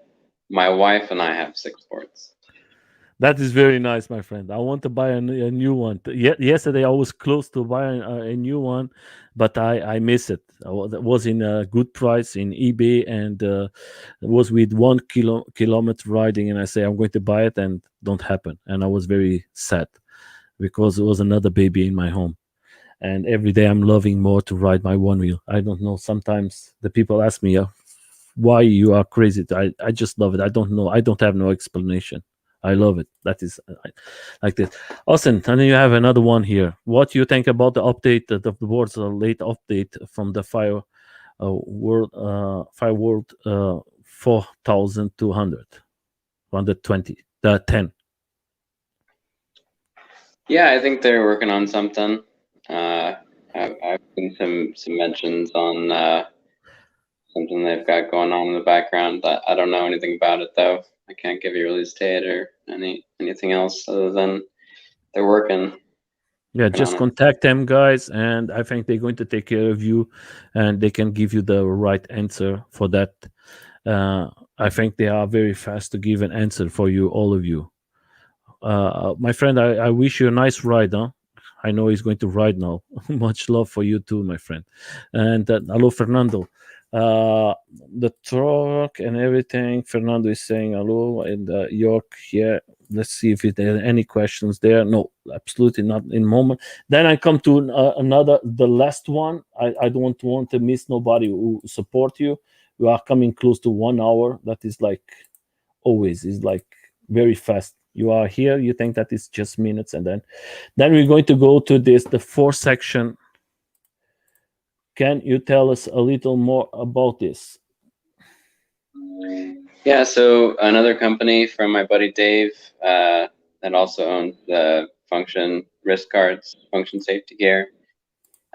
B: my wife and I have 6 boards.
A: That is very nice, my friend. I want to buy a new one. Yesterday, I was close to buying a new one, but I miss it. That was in a good price in eBay, and it was with 1 kilometer riding. And I say I'm going to buy it, and don't happen. And I was very sad because it was another baby in my home. And every day I'm loving more to ride my one wheel. I don't know. Sometimes the people ask me why you are crazy. I just love it. I don't know. I don't have no explanation. I love it. That is like this. Austin, and then you have another one here. What do you think about the update of the board's late update from the Fire World 4200, 120, the 10?
B: Yeah, I think they're working on something. I've seen some mentions on something they've got going on in the background. I don't know anything about it though. I can't give you a release date or anything else other than they're working.
A: Yeah, just contact them, guys, and I think they're going to take care of you, and they can give you the right answer for that. I think they are very fast to give an answer for you, all of you. My friend, I wish you a nice ride. Huh? I know he's going to ride now. Much love for you too, my friend. And hello, Fernando. The truck and everything. Fernando is saying hello, and York here. Let's see if there are any questions there. No, absolutely not in moment. Then I come to another, the last one. I don't want to miss nobody who support you. We are coming close to 1 hour. That is like always is like very fast. You are here, you think that is just minutes, and then we're going to go to this the fourth section. Can you tell us a little more about this?
B: Yeah, so another company from my buddy Dave that also owns the Function wrist guards, Function safety gear.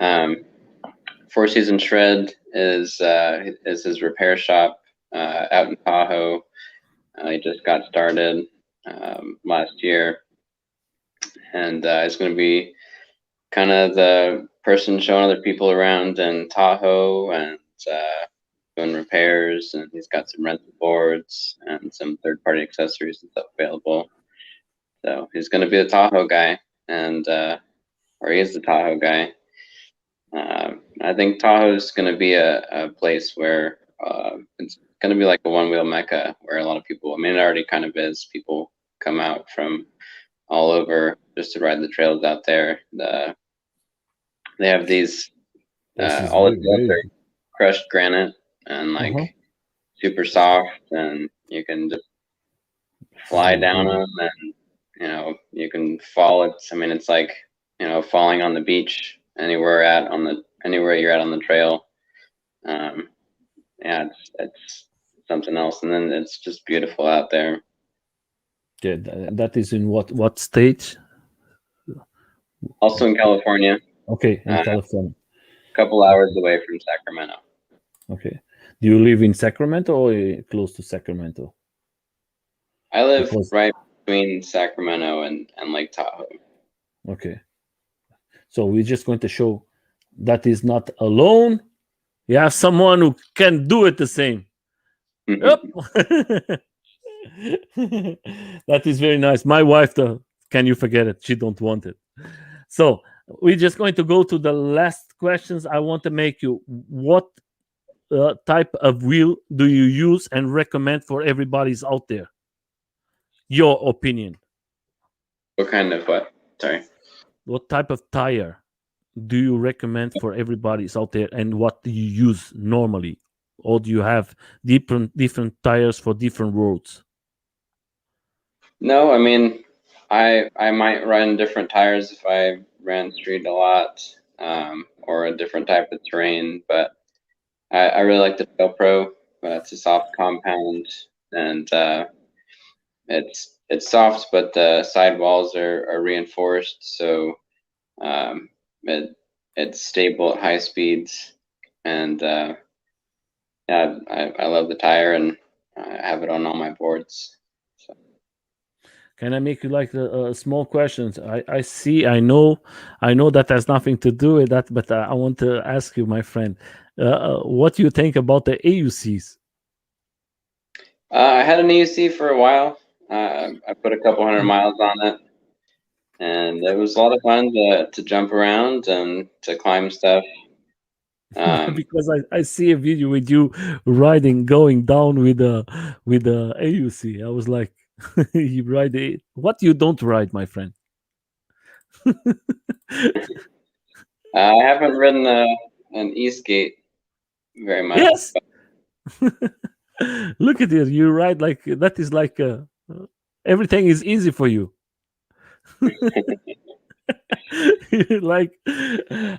B: Four Season Shred is his repair shop out in Tahoe. He just got started last year, and it's going to be kind of the person showing other people around in Tahoe and doing repairs. And he's got some rental boards and some third-party accessories and stuff available. So he's going to be the Tahoe guy, and or he is the Tahoe guy. I think Tahoe is going to be a place where it's going to be like a one-wheel mecca where a lot of people, I mean, it already kind of is. People come out from all over just to ride the trails out there. They have these, all the trails are crushed granite and like super soft, and you can just fly down them, and you can fall. It's like falling on the beach anywhere you're at on the trail. Yeah, it's something else, and then it's just beautiful out there.
A: Yeah, that is in what state?
B: Also in California.
A: Okay, in California.
B: A couple hours away from Sacramento.
A: Okay. Do you live in Sacramento or close to Sacramento?
B: I live right between Sacramento and Lake Tahoe.
A: Okay. So we're just going to show that is not alone. You have someone who can do it the same. Yep. That is very nice. My wife, though, can you forget it? She don't want it. So we're just going to go to the last questions. I want to make you, what type of wheel do you use and recommend for everybody's out there? Your opinion.
B: What kind of what? Sorry.
A: What type of tire do you recommend for everybody's out there, and what do you use normally? Or do you have different tires for different roads?
B: No, I mean, I might run different tires if I ran street a lot, or a different type of terrain, but I really like the Trail Pro. It's a soft compound, and it's soft, but the sidewalls are reinforced, so it's stable at high speeds, and yeah, I love the tire, and I have it on all my boards. So.
A: Can I make you like a small questions? I know that has nothing to do with that, but I want to ask you, my friend, what do you think about the AUCs?
B: I had an AUC for a while. I put a couple 100 miles on it, and it was a lot of fun to jump around and to climb stuff.
A: Because I see a video with you riding, going down with the AUC. I was like, you ride it. What you don't ride, my friend?
B: I haven't ridden an e-skate very much.
A: Yes. Look at it. You ride like that is like everything is easy for you. Like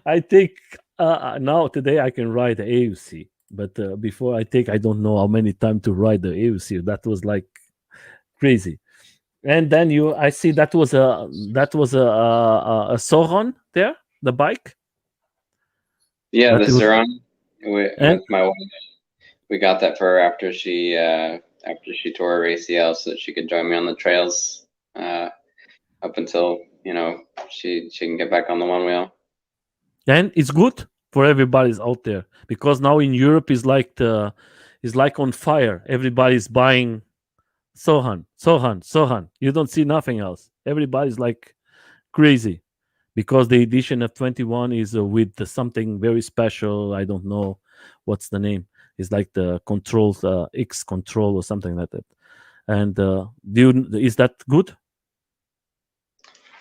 A: I take now today I can ride the AUC, but before I don't know how many times to ride the AUC. That was like crazy. And then I see that was a Soron there, the bike.
B: Yeah, the Soron. With my wife, we got that for her after she tore her ACL, so that she could join me on the trails up until she can get back on the one wheel.
A: And it's good for everybody's out there, because now in Europe is like on fire. Everybody's buying Sohan. You don't see nothing else. Everybody's like crazy because the edition of 21 is with something very special. I don't know what's the name. It's like the control X control or something like that. And is that good?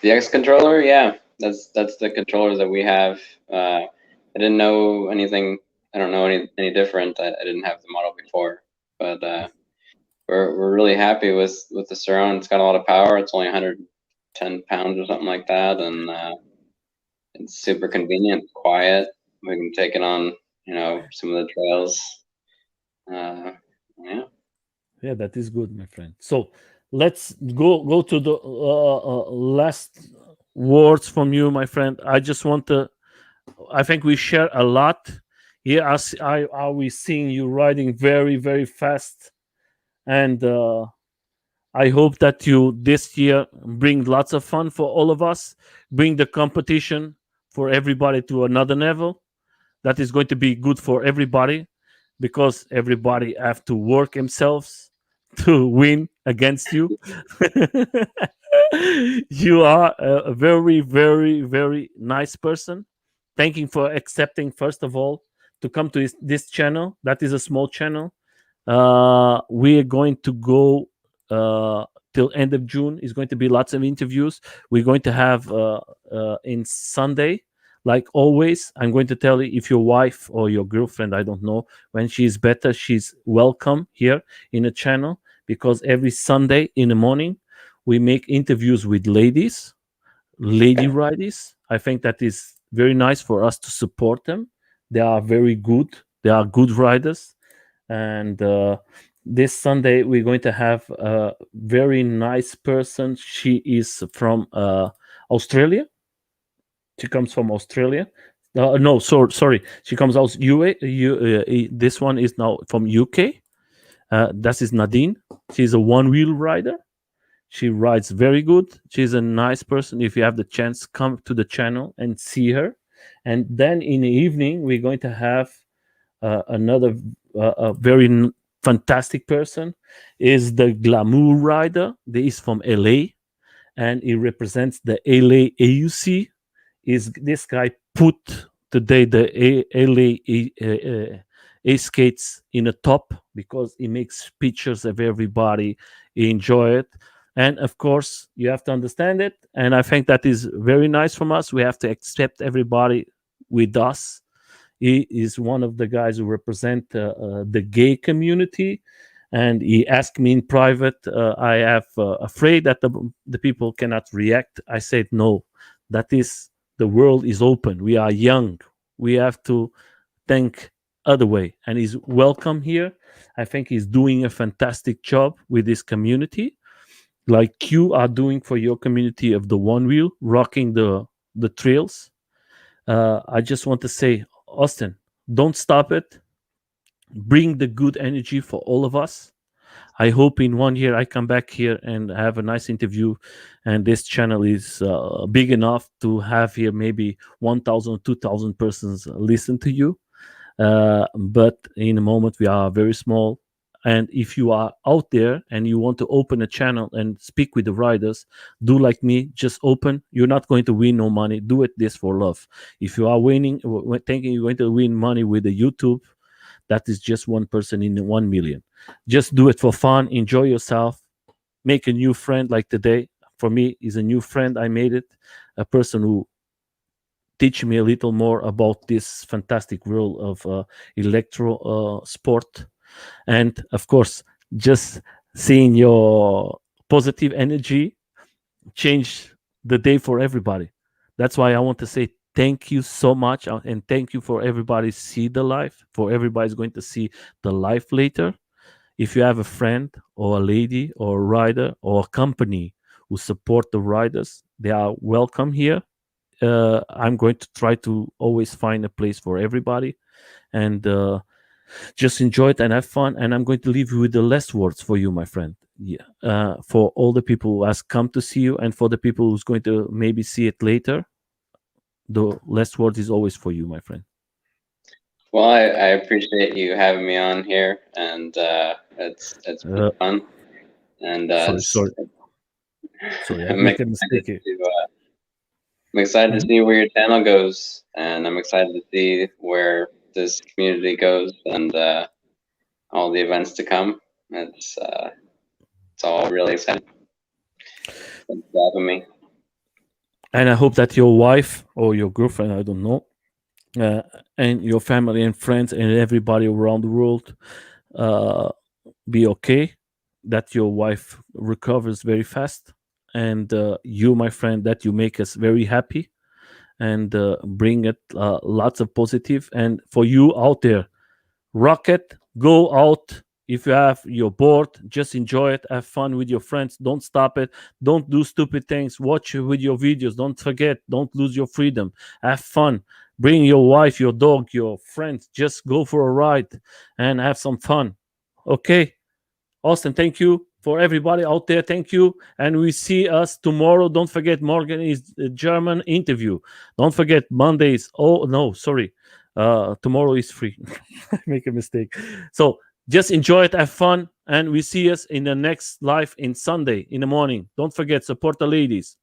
B: The X controller, yeah, that's the controller that we have. I didn't know anything. I don't know any different. I didn't have the model before, but we're really happy with the surround. It's got a lot of power. It's only 110 pounds or something like that, and it's super convenient, quiet. We can take it on, some of the trails. Yeah.
A: Yeah, that is good, my friend. So let's go to the last words from you, my friend. I just want to. I think we share a lot. Here, are we seeing you riding very very fast, and I hope that you this year bring lots of fun for all of us. Bring the competition for everybody to another level. That is going to be good for everybody because everybody have to work themselves to win against you. You are a very, very, very nice person. Thank you for accepting, first of all, to come to this channel. That is a small channel. We are going to go till end of June. Is going to be lots of interviews. We're going to have in Sunday, like always. I'm going to tell you, if your wife or your girlfriend, I don't know, when she's better, she's welcome here in the channel, because every Sunday in the morning we make interviews with lady riders. I think that is very nice for us to support them. They are very good. They are good riders. And this Sunday we're going to have a very nice person. She is from Australia. She comes from Australia. No, sorry. She comes out this one is now from UK. That is Nadine. She's a one-wheel rider. She rides very good. She's a nice person. If you have the chance, come to the channel and see her. And then in the evening, we're going to have another a very fantastic person. Is the glamour rider. He is from LA, and he represents the LA AUC. Is this guy put today the LA skates in the top because he makes pictures of everybody. He enjoy it. And of course, you have to understand it. And I think that is very nice from us. We have to accept everybody with us. He is one of the guys who represent the gay community. And he asked me in private, I have afraid that the people cannot react. I said, no, that is, the world is open. We are young. We have to think other way. And he's welcome here. I think he's doing a fantastic job with this community, like you are doing for your community of the one wheel, rocking the trails. I just want to say, Austin, don't stop it. Bring the good energy for all of us. I hope in 1 year I come back here and have a nice interview, and this channel is big enough to have here maybe 1,000, 2,000 persons listen to you. But in a moment we are very small. And if you are out there and you want to open a channel and speak with the riders, do like me, just open. You're not going to win no money. Do it this for love. If you are thinking you're going to win money with the YouTube, that is just one person in 1 million. Just do it for fun. Enjoy yourself. Make a new friend. Like today, for me, is a new friend. I made it. A person who teach me a little more about this fantastic world of electro sport. And of course, just seeing your positive energy change the day for everybody. That's why I want to say thank you so much, and thank you for everybody see the live. For everybody's going to see the live later. If you have a friend or a lady or a rider or a company who support the riders, they are welcome here. I'm going to try to always find a place for everybody, and just enjoy it and have fun. And I'm going to leave you with the last words for you, my friend. Yeah, for all the people who has come to see you, and for the people who's going to maybe see it later, the last word is always for you, my friend.
B: Well, I appreciate you having me on here, and it's been fun. And
A: Sorry, I
B: I'm
A: make a mistake
B: excited
A: here.
B: to I'm excited to
A: Mhm.
B: see where your channel goes, and I'm excited to see where this community goes and all the events to come. It's all really exciting. Thanks for having me.
A: And I hope that your wife or your girlfriend, I don't know, uh, and your family and friends and everybody around the world uh, be okay, that your wife recovers very fast, and you, my friend, that you make us very happy and bring it lots of positive. And for you out there, rocket, go out. If you have you're bored, just enjoy it, have fun with your friends, don't stop it, don't do stupid things, watch with your videos, don't forget, don't lose your freedom, have fun, bring your wife, your dog, your friends, just go for a ride and have some fun. Okay, Austin, thank you. For everybody out there, thank you. And we see us tomorrow. Don't forget, Morgan is a German interview. Don't forget, Mondays. Oh, no, sorry. Tomorrow is free. I make a mistake. So just enjoy it, have fun. And we see us in the next live in Sunday in the morning. Don't forget, support the ladies.